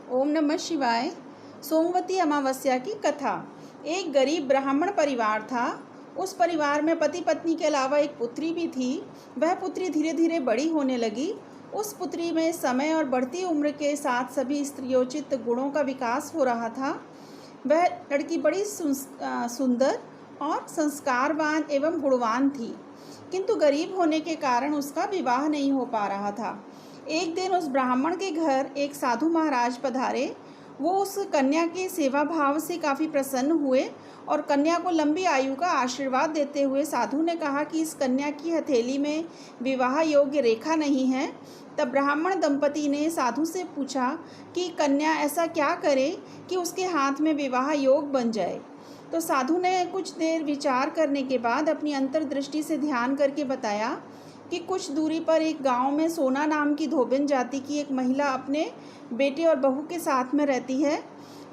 ओम नमः शिवाय। सोमवती अमावस्या की कथा। एक गरीब ब्राह्मण परिवार था। उस परिवार में पति पत्नी के अलावा एक पुत्री भी थी। वह पुत्री धीरे धीरे बड़ी होने लगी। उस पुत्री में समय और बढ़ती उम्र के साथ सभी स्त्रियोचित गुणों का विकास हो रहा था। वह लड़की बड़ी सुंदर और संस्कारवान एवं गुणवान थी, किंतु गरीब होने के कारण उसका विवाह नहीं हो पा रहा था। एक दिन उस ब्राह्मण के घर एक साधु महाराज पधारे। वो उस कन्या के सेवा भाव से काफ़ी प्रसन्न हुए और कन्या को लंबी आयु का आशीर्वाद देते हुए साधु ने कहा कि इस कन्या की हथेली में विवाह योग्य रेखा नहीं है। तब ब्राह्मण दंपति ने साधु से पूछा कि कन्या ऐसा क्या करे कि उसके हाथ में विवाह योग बन जाए। तो साधु ने कुछ देर विचार करने के बाद अपनी अंतर्दृष्टि से ध्यान करके बताया कि कुछ दूरी पर एक गांव में सोना नाम की धोबिन जाति की एक महिला अपने बेटे और बहू के साथ में रहती है,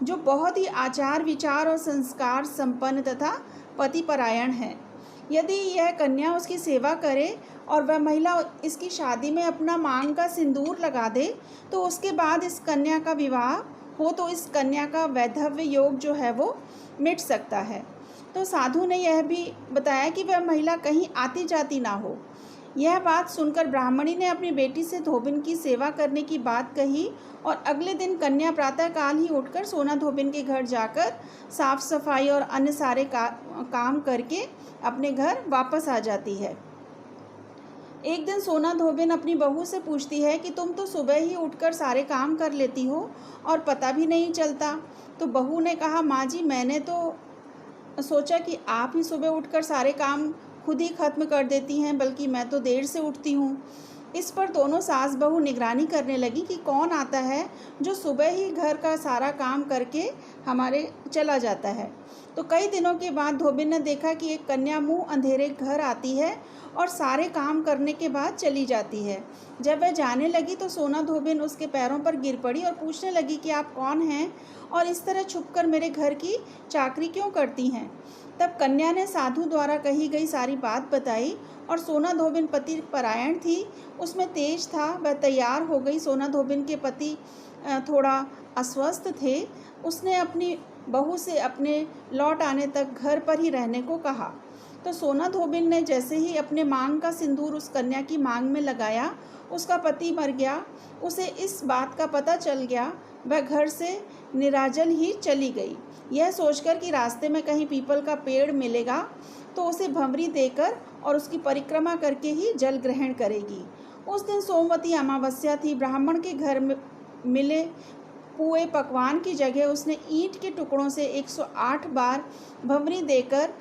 जो बहुत ही आचार विचार और संस्कार संपन्न तथा पतिपरायण है। यदि यह कन्या उसकी सेवा करे और वह महिला इसकी शादी में अपना मांग का सिंदूर लगा दे, तो उसके बाद इस कन्या का विवाह हो तो इस कन्या का वैधव्य योग जो है वो मिट सकता है। तो साधु ने यह भी बताया कि वह महिला कहीं आती जाती ना हो। यह बात सुनकर ब्राह्मणी ने अपनी बेटी से धोबिन की सेवा करने की बात कही और अगले दिन कन्या प्रातःकाल ही उठकर सोना धोबिन के घर जाकर साफ सफाई और अन्य सारे काम करके अपने घर वापस आ जाती है। एक दिन सोना धोबिन अपनी बहू से पूछती है कि तुम तो सुबह ही उठकर सारे काम कर लेती हो और पता भी नहीं चलता। तो बहू ने कहा, माँ जी, मैंने तो सोचा कि आप ही सुबह उठकर सारे काम खुद ही ख़त्म कर देती हैं, बल्कि मैं तो देर से उठती हूँ। इस पर दोनों सास बहू निगरानी करने लगी कि कौन आता है जो सुबह ही घर का सारा काम करके हमारे चला जाता है। तो कई दिनों के बाद धोबिन ने देखा कि एक कन्या मुँह अंधेरे घर आती है और सारे काम करने के बाद चली जाती है। जब वह जाने लगी तो सोना धोबिन उसके पैरों पर गिर पड़ी और पूछने लगी कि आप कौन हैं और इस तरह छुपकर मेरे घर की चाकरी क्यों करती हैं। तब कन्या ने साधु द्वारा कही गई सारी बात बताई और सोना धोबिन पति परायण थी, उसमें तेज था। वह तैयार हो गई। सोना धोबिन के पति थोड़ा अस्वस्थ थे। उसने अपनी बहू से अपने लौट आने तक घर पर ही रहने को कहा। तो सोना धोबिन ने जैसे ही अपने मांग का सिंदूर उस कन्या की मांग में लगाया, उसका पति मर गया। उसे इस बात का पता चल गया। वह घर से निराजल ही चली गई, यह सोचकर कि रास्ते में कहीं पीपल का पेड़ मिलेगा तो उसे भंवरी देकर और उसकी परिक्रमा करके ही जल ग्रहण करेगी। उस दिन सोमवती अमावस्या थी। ब्राह्मण के घर में मिले पुए पकवान की जगह उसने ईंट के टुकड़ों से 108 बार भंवरी देकर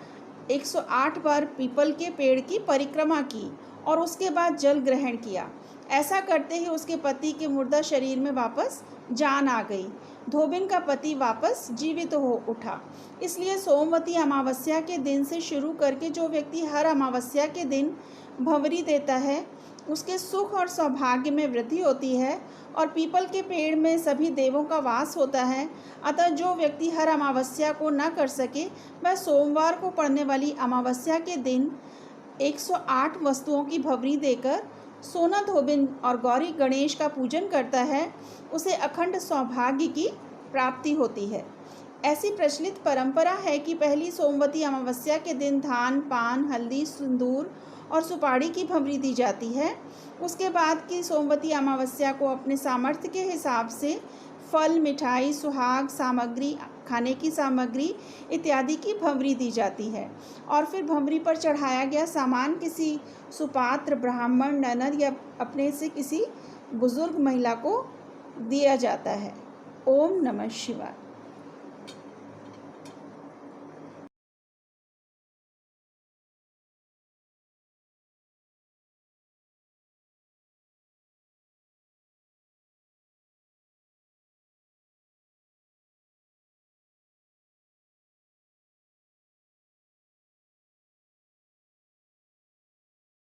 108 बार पीपल के पेड़ की परिक्रमा की और उसके बाद जल ग्रहण किया। ऐसा करते ही उसके पति के मुर्दा शरीर में वापस जान आ गई। धोबिन का पति वापस जीवित हो उठा। इसलिए सोमवती अमावस्या के दिन से शुरू करके जो व्यक्ति हर अमावस्या के दिन भंवरी देता है, उसके सुख और सौभाग्य में वृद्धि होती है और पीपल के पेड़ में सभी देवों का वास होता है। अतः जो व्यक्ति हर अमावस्या को न कर सके, वह सोमवार को पड़ने वाली अमावस्या के दिन 108 वस्तुओं की भंवरी देकर सोना धोबिन और गौरी गणेश का पूजन करता है, उसे अखंड सौभाग्य की प्राप्ति होती है। ऐसी प्रचलित परंपरा है कि पहली सोमवती अमावस्या के दिन धान, पान, हल्दी, सिंदूर और सुपारी की भंवरी दी जाती है। उसके बाद की सोमवती अमावस्या को अपने सामर्थ्य के हिसाब से फल, मिठाई, सुहाग सामग्री, खाने की सामग्री इत्यादि की भंवरी दी जाती है और फिर भंवरी पर चढ़ाया गया सामान किसी सुपात्र, ब्राह्मण, ननद या अपने से किसी बुजुर्ग महिला को दिया जाता है। ओम नमः शिवाय।